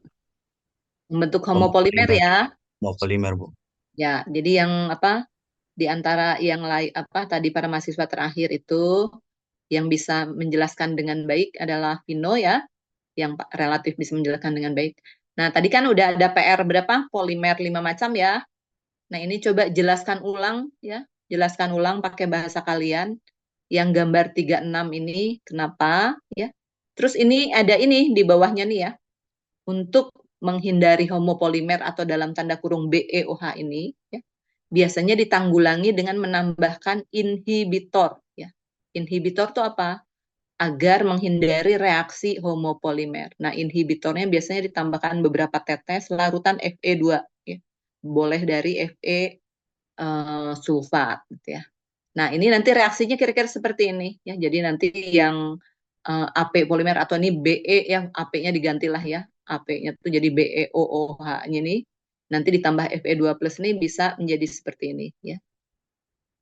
membentuk homopolimer homopolimer, ya. homopolimer, Bu. Ya, jadi yang di antara yang lain tadi para mahasiswa terakhir itu yang bisa menjelaskan dengan baik adalah Vino ya, yang relatif bisa menjelaskan dengan baik. Nah, tadi kan udah ada PR berapa? Polimer 5 macam ya. Nah, ini coba jelaskan ulang ya. Jelaskan ulang pakai bahasa kalian. Yang gambar 36 ini kenapa ya. Terus ini ada ini di bawahnya nih ya. Untuk menghindari homopolimer atau dalam tanda kurung BEOH ini ya, biasanya ditanggulangi dengan menambahkan inhibitor ya. Inhibitor itu apa? agar menghindari reaksi homopolimer. Nah, inhibitornya biasanya ditambahkan beberapa tetes larutan Fe2, ya. Boleh dari Fe sulfat, gitu ya. Nah, ini nanti reaksinya kira-kira seperti ini, ya. Jadi nanti yang AP polimer atau ini Be yang AP-nya digantilah ya. AP-nya itu jadi BeOOH-nya ini nanti ditambah Fe2+ ini bisa menjadi seperti ini, ya.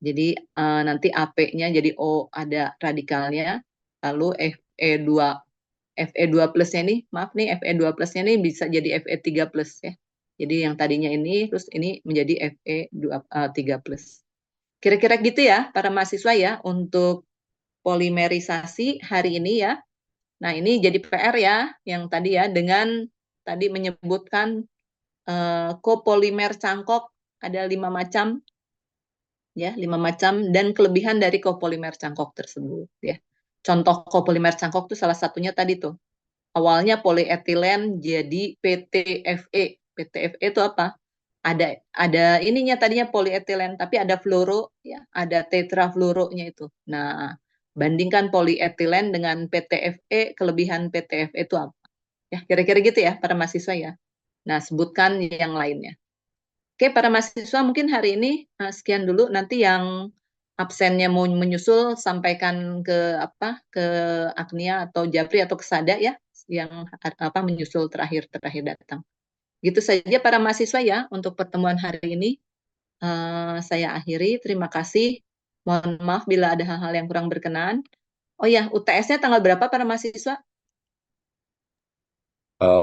Jadi nanti AP-nya jadi O, ada radikalnya, lalu Fe2+-nya ini, maaf nih, Fe2+-nya ini bisa jadi Fe3+, ya. Jadi yang tadinya ini, terus ini menjadi Fe3+. Kira-kira gitu ya, para mahasiswa ya, untuk polimerisasi hari ini ya. Nah, ini jadi PR ya, yang tadi ya, dengan tadi menyebutkan kopolimer cangkok, ada 5 macam, ya, 5 macam, dan kelebihan dari kopolimer cangkok tersebut, ya. Contoh kopolimer cangkok itu salah satunya tadi tuh, awalnya polietilen jadi PTFE. PTFE itu apa? Ada ininya tadinya polietilen, tapi ada fluoro, ya, ada tetrafluoronya itu. Nah, bandingkan polietilen dengan PTFE, kelebihan PTFE itu apa? Ya, kira-kira gitu ya para mahasiswa ya. Nah, sebutkan yang lainnya. Oke, para mahasiswa mungkin hari ini sekian dulu. Nanti yang absennya mau menyusul sampaikan ke Agnia atau Japri atau ke Sada ya, yang menyusul terakhir datang. Gitu saja para mahasiswa ya untuk pertemuan hari ini. Saya akhiri. Terima kasih. Mohon maaf bila ada hal-hal yang kurang berkenan. Oh ya, UTS-nya tanggal berapa para mahasiswa?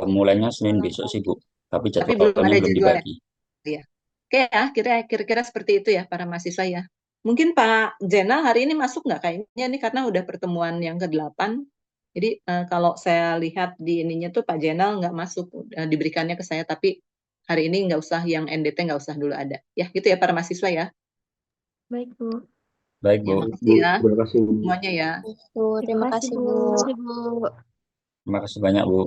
Mulainya Senin besok sih, Bu. Tapi Tapi belum jadwalnya ada belum jadwalnya. dibagi. Ya. Oke ya, kira-kira seperti itu ya para mahasiswa ya. Mungkin Pak Jenal hari ini masuk nggak kayaknya nih karena udah pertemuan yang ke-8. Jadi kalau saya lihat di ininya tuh Pak Jenal nggak masuk, diberikannya ke saya, tapi hari ini nggak usah, yang NDT nggak usah dulu ada. Ya gitu ya para mahasiswa ya. Baik, Bu. Baik, Ya, Bu. makasih ya Terima kasih. semuanya ya. Bu, terima kasih, Bu. Terima kasih, Bu. Terima kasih banyak, Bu.